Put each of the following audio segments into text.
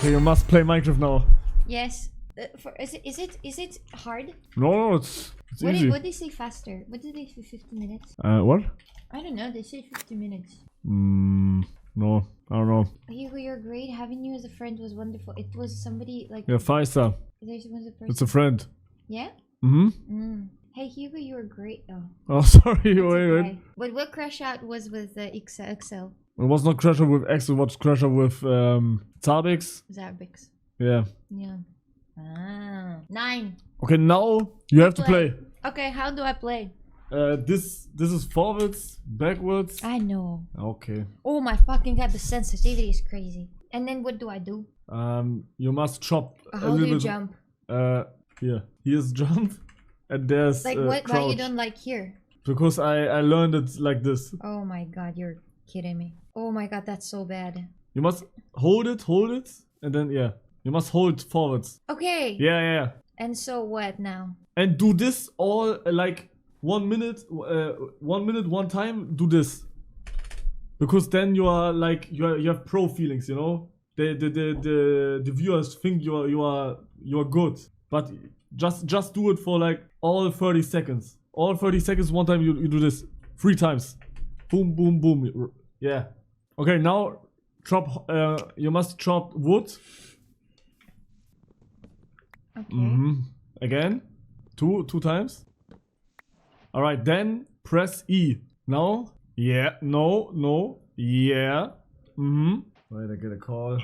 Okay, you must play Minecraft now. Yes. Is it hard? No, it's easy. What did they say faster? What did they say 50 minutes? What? I don't know, they say 50 minutes. No, I don't know. Hugo, you're great. Having you as a friend was wonderful. It was somebody like... Yeah, 5-star. There's one person. It's a friend. Yeah? Mm-hmm. Hey Hugo, you were great. Oh, sorry, wait. But what crash out was with Excel? It was not Crusher with X, it was Crusher with Zarbix. Zarbix. Yeah. Yeah. 9. Okay, now you have to play. Okay, how do I play? This is forwards, backwards. I know. Okay. Oh my fucking god, the sensitivity is crazy. And then what do I do? You must chop a How little do you bit. jump? Here's jump, and there's like what? crouch. Why you don't like here? Because I learned it like this. Oh my god, you're kidding me. Oh my god, that's so bad. You must hold it, and then you must hold forwards. Okay. Yeah. And so what now? And do this all like 1 minute, 1 minute, one time. Do this, because then you are like you have pro feelings. You know, the viewers think you are good, but just do it for like all 30 seconds. All 30 seconds, one time you do this 3 times. Boom, boom, boom. Yeah. Okay, now chop. You must chop wood. Okay. Again, two times. All right, then press E. Now, yeah, no, yeah. Wait, I get a call.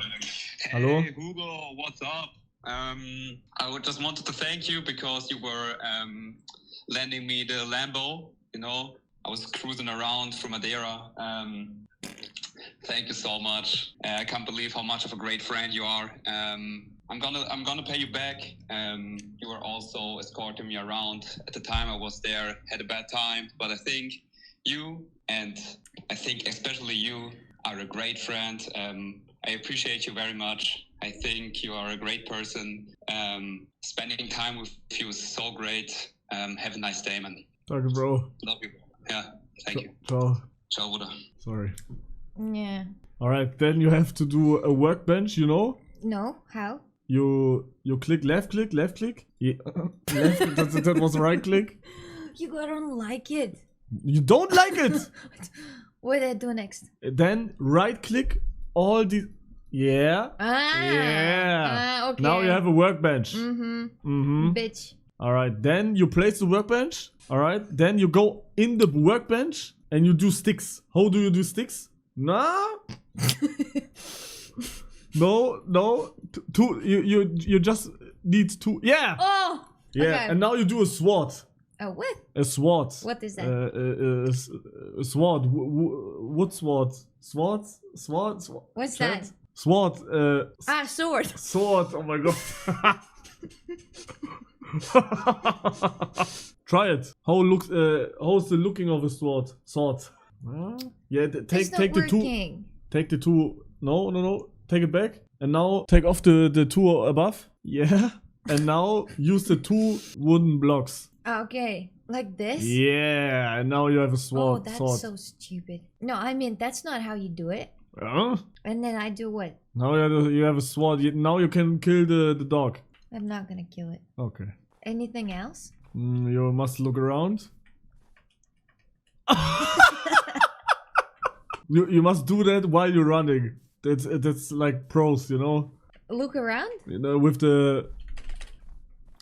Hello. Hey Hugo, what's up? I just wanted to thank you because you were lending me the Lambo. You know, I was cruising around from Madeira. Thank you so much. I can't believe how much of a great friend you are. I'm gonna pay you back. You were also escorting me around. At the time I was there, had a bad time, but I think you, and I think especially you, are a great friend. I appreciate you very much. I think you are a great person. Spending time with you is so great. Have a nice day, man. Thank you, bro. Love you. Yeah, thank you. Ciao. Ciao, Bruder. Sorry. Yeah. All right, then you have to do a workbench. You know. No, how? You click left click. Yeah. Left. That was right click. You don't like it. You don't like it. What do I do next? Then right click all the. Yeah. Yeah. Okay. Now you have a workbench. Bitch. All right. Then you place the workbench. All right. Then you go in the workbench and you do sticks. How do you do sticks? Nah. No. Two. You just need 2. Yeah. Oh. Yeah. Okay. And now you do a sword. A what? A sword. What is that? A sword. Wood sword. Sword. What's Chat? that? Sword. Sword. Sword. Oh my god. Try it. How's the looking of a sword? Yeah. Take the 2. Take the 2. No. Take it back. And now take off the 2 above. Yeah. And now use the 2 wooden blocks. Okay, like this? Yeah, and now you have a sword. Oh, that's so stupid. No, I mean, that's not how you do it. And then I do what? Now you have a sword. Now you can kill the dog. I'm not gonna kill it. Okay. Anything else? You must look around. you must do that while you're running. That's like pros, you know? Look around? You know, with the...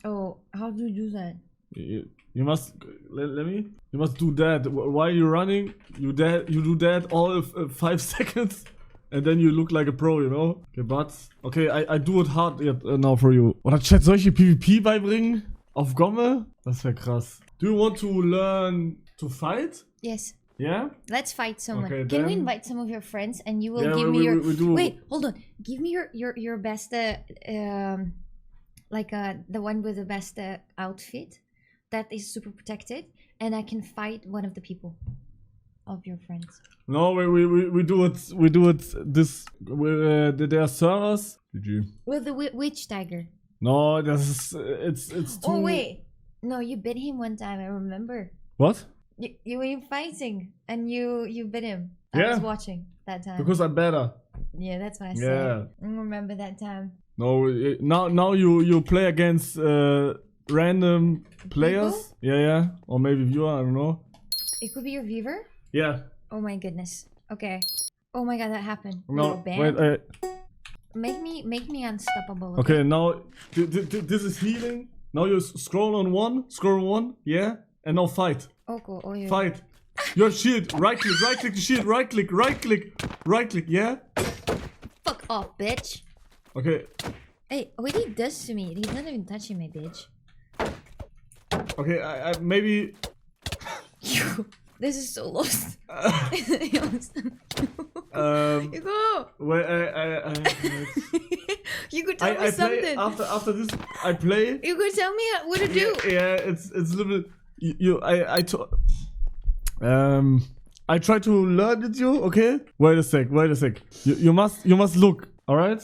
Oh, how do you do that? You must let me. You must do that while you're running. You do that all 5 seconds, and then you look like a pro, you know. Okay, but okay, I do it hard now for you. Oder Chat, soll ich dir PvP beibringen? Auf Gomme? Das wäre krass. Do you want to learn to fight? Yes. Yeah. Let's fight someone. Okay, Can we then... invite some of your friends and you will give me your... We do... Wait, hold on. Give me your best like the one with the best outfit that is super protected, and I can fight one of the people of your friends. No, we do it. We do it. This there are servers. GG. With the witch tiger. No, it's too... Oh wait, no, you bit him one time. I remember. What? You were fighting and you bit him. Yeah. I was watching that time. Because I'm better. Yeah, that's what I Yeah. said. I remember that time. No, now you play against random players. Yeah. Or maybe viewer, I don't know. It could be your viewer? Yeah. Oh my goodness. Okay. Oh my god, that happened. No, Band. wait. Make me unstoppable. Okay, now this is healing. Now you scroll on one, yeah, and now fight. Oh, cool. Oh, yeah. Fight. You have shield. Right click the shield. Right click. Yeah. Fuck off, bitch. Okay. Hey, what he does to me? He's not even touching me, bitch. Okay. I maybe. This is so lost. You go. Wait. You could tell me I play something. after this. I play. You could tell me what to do. Yeah. It's a little. I try to learn it. You okay? Wait a sec. You must look. All right.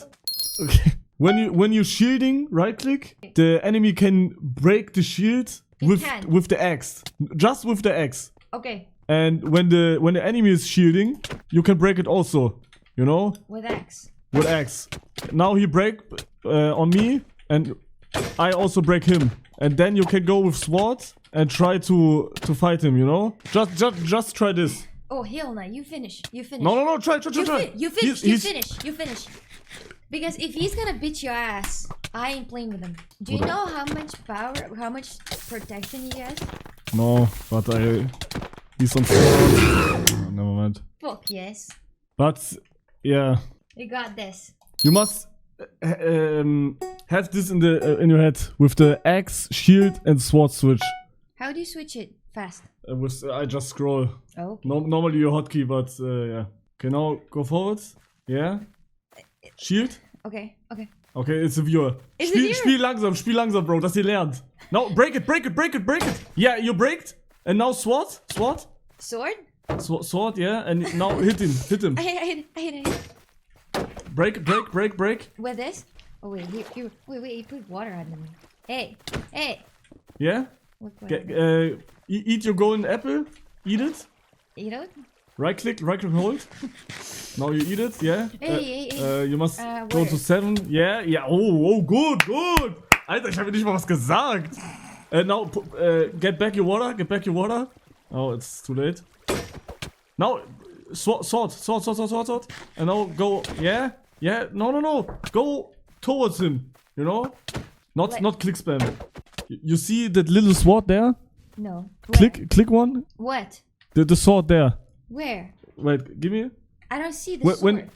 Okay. When you shielding, right click. The enemy can break the shield with the axe. Just with the axe. Okay. And when the enemy is shielding, you can break it also. You know? With axe. With axe. Now he break on me, and I also break him. And then you can go with sword and try to fight him. You know? Just try this. Oh hell no! You finish. No. Try. You finish. Because if he's gonna beat your ass, I ain't playing with him. Do you know how much power, how much protection he has? No, but he's on sword. Never mind. Fuck yes. But yeah, You got this. you must have this in your head with the axe, shield, and sword switch. How do you switch it fast? I just scroll. Oh. Okay. Normally your hotkey, but yeah. Okay, now go forward. Yeah. Shield. Okay. Okay, it's a viewer. It's a viewer. Spiel langsam, Bro, dass ihr lernt. Now break it. Yeah, you breaked. And now sword. Sword? Sword, yeah. And now hit him. I hit it. Break. With this? Oh wait, you put water under me. Hey. Yeah. What? Eat your golden apple. Eat it. Eat it? Right click, hold. Now you eat it, yeah. Hey. You must go where? to 7. Yeah. Oh, good. Alter, ich habe nicht mal was gesagt. Now, get back your water. Oh, it's too late. Now, sword. And now go, yeah. No. Go towards him, you know? Not click spam. You see that little sword there? No. Click one. What? The sword there. Where? Wait, give me. I don't see the sword.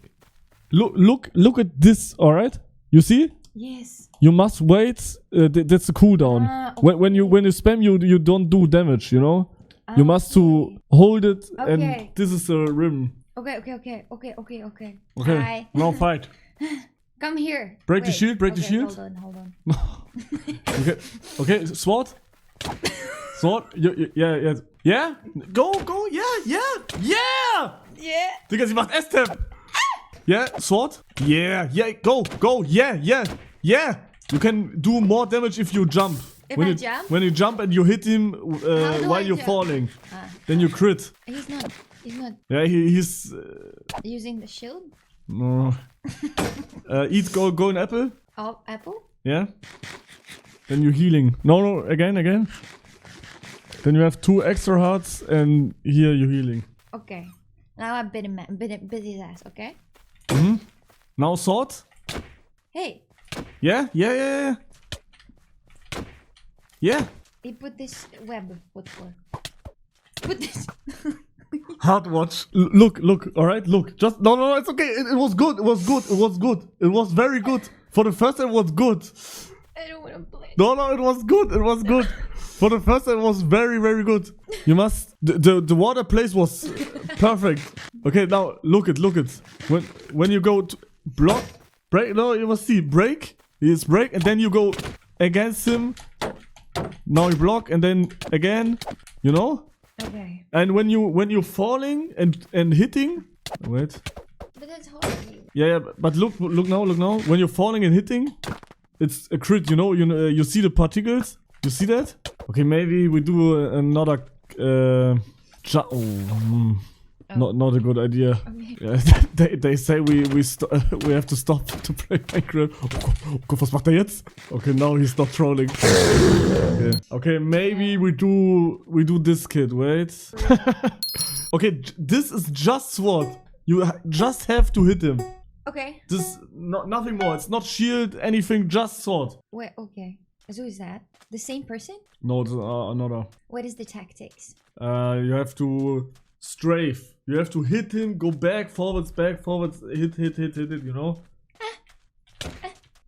Look at this, alright? You see? Yes. You must wait. That's the cooldown. Okay. When you spam, you don't do damage. You know. You must to hold it, and this is the rim. Okay. Okay. Hi. Now fight. Come here. Break the shield. Hold on. Okay. Sword. Yeah. Go. Yeah. Digga, sie macht S-Tap. Yeah. Sword. Yeah. Go. Yeah. You can do more damage if you jump. When you jump and you hit him while you're falling, then you crit. He's not. Yeah, he's Using the shield? no. Eat golden apple. Oh, apple? Yeah. Then you're healing. No, again. Then you have 2 extra hearts, and here you're healing. Okay. Now I bit his ass, okay? Now sword. Hey. Yeah. He put this web. What for? Put this. Hard watch. Look. All right. Look. Just no. It's okay. It was good. It was very good. For the first time, it was good. I don't want to play. No. It was good. For the first time, it was very, very good. You must. The water place was perfect. Okay. Now look it. When you go to block, break. No, you must see break. It's break, and then you go against him. Now you block, and then again. You know. Okay. And when you're falling and hitting, wait. But that's hard. Yeah, but look now. When you're falling and hitting, it's a crit. You know, you see the particles. You see that? Okay, maybe we do another. Oh. Not a good idea. Okay. Yeah, they say we have to stop to play Minecraft. Oh Gott, was macht er jetzt? Okay, now he's not trolling. Okay, maybe we do this kid. Wait. Okay, this is just sword. You just have to hit him. Okay. This nothing more. It's not shield, anything. Just sword. Wait. Okay. So is that the same person? No, it's another. What is the tactics? You have to strafe. You have to hit him, go back, forwards, hit, you know?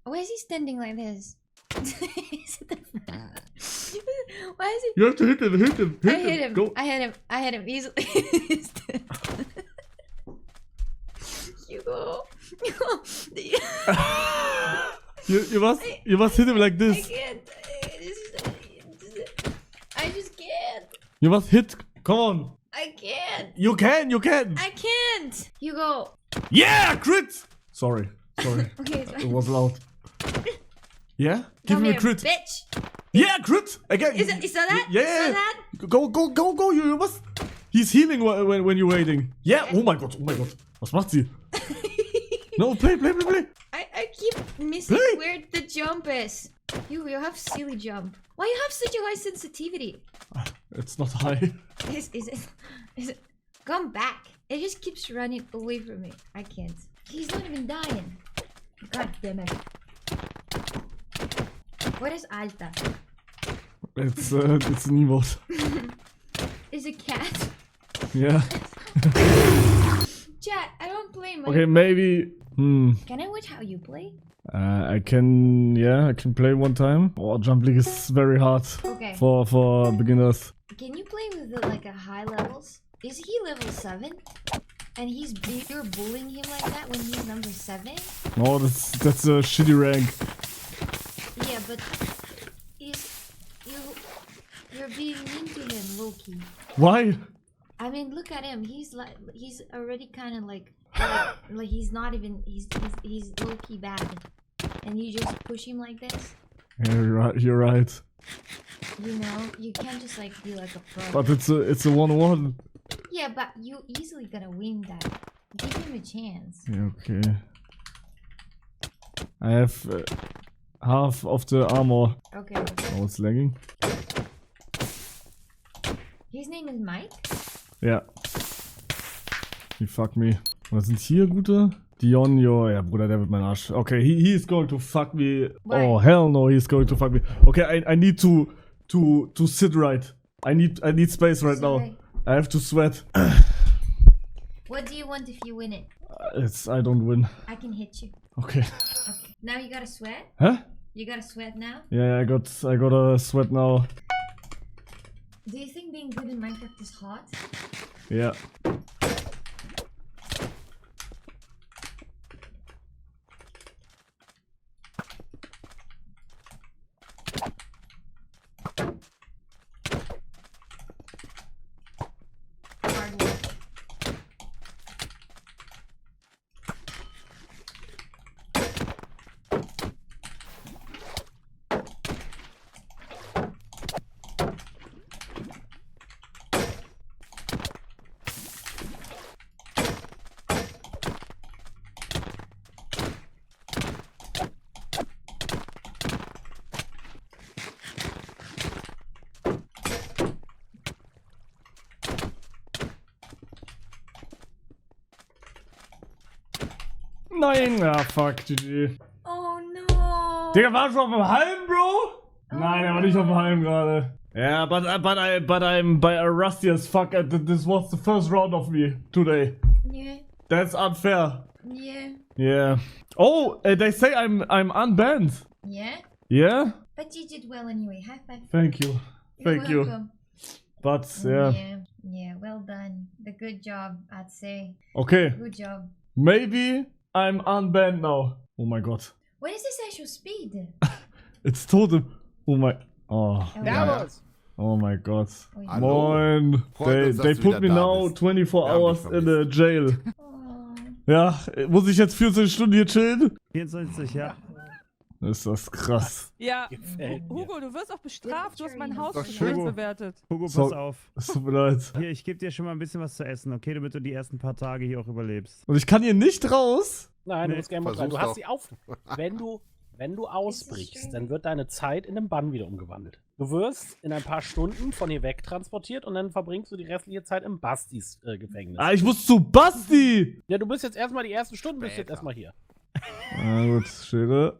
Why is he standing like this? Why is he? You have to hit him, I hit him. Go. I hit him easily. Hugo. You must hit him like I this. can't. I just can't. You must hit. Come on. I can't. You can. I can't. Hugo. Yeah, crit. Sorry. Okay. It was loud. Yeah? Give Come him a here, crit. bitch. Yeah, crit. Again. Is that that? Yeah. Is that? Go. You must. He's healing when you're waiting. Yeah. Oh my god. Was macht sie? No, play. I keep missing Play. where the jump is. You have silly jump. Why you have such a high sensitivity? It's not high. Is it? Come back. It just keeps running away from me. I can't. He's not even dying. God damn it. What is Alta? It's an emote. Is a cat? Yeah. Chat, I don't play my. Okay, maybe. Can I watch how you play? I can play one time. Oh, Jump League is very hard Okay. for beginners. Can you play with the like a high levels? Is he level 7? And you're bullying him like that when he's number 7? No, that's a shitty rank. Yeah, but you're being mean to him, Loki. Why? I mean, look at him. He's already kind of like he's not even he's low key bad, and you just push him like this. Yeah, you're right. You know, you can't just like be like a pro. But it's a 1-1. Yeah, but you easily gonna win that. Give him a chance. Yeah, okay. I have half of the armor. Okay. Oh, it's lagging. His name is Mike. Ja. He fuck me. Was sind hier gute? Dionio. Ja, Bruder, der wird mein Arsch. Okay, he is going to fuck me. Why? Oh, hell no, he's going to fuck me. Okay, I need to sit right. I need space right now. Okay. I have to sweat. What do you want if you win it? I don't win. I can hit you. Okay. Okay. Now you gotta sweat? Huh? You gotta sweat now? Yeah, I gotta sweat now. Do you think being good in Minecraft is hot? Yeah. Hard work. Nein! Ah, fuck, GG. Oh no! Digga, warst du auf dem Halm, Bro? Nein, er war nicht auf dem Halm gerade. Yeah, but I'm by a rusty as fuck. This was the first round of me today. Yeah. That's unfair. Yeah. Yeah. Oh, they say I'm unbanned. Yeah? Yeah? But you did well anyway. High five. Thank you. Thank you. Welcome. But yeah. Yeah, well done. The good job, I'd say. Okay. Good job. Maybe I'm unbanned now. Oh my god. What is this actual speed? It's totem. Oh my. Oh. Oh my god. Oh, Moin. They put me now 24 hours in a jail. Oh. Ja, muss ich jetzt 14 Stunden hier chillen? 24, ja. Ist das krass. Ja, Gefällt mir. Hugo, du wirst auch bestraft. Du hast mein Haus Doch, zu hoch Hugo. bewertet. Hugo, pass So- auf. Es tut mir leid. Hier, ich gebe dir schon mal ein bisschen was zu essen, okay? Damit du die ersten paar Tage hier auch überlebst. Und ich kann hier nicht raus? Nein, du Nee, musst gerne mal rein. Du versuch's hast doch. sie auf. Wenn du ausbrichst, dann wird deine Zeit in den Bann wieder umgewandelt. Du wirst in ein paar Stunden von hier weg transportiert und dann verbringst du die restliche Zeit im Bastis Gefängnis. Ah, ich muss zu Basti! Ja, du bist jetzt erstmal die ersten Stunden, bist jetzt Später. erstmal hier. Na gut, Schere.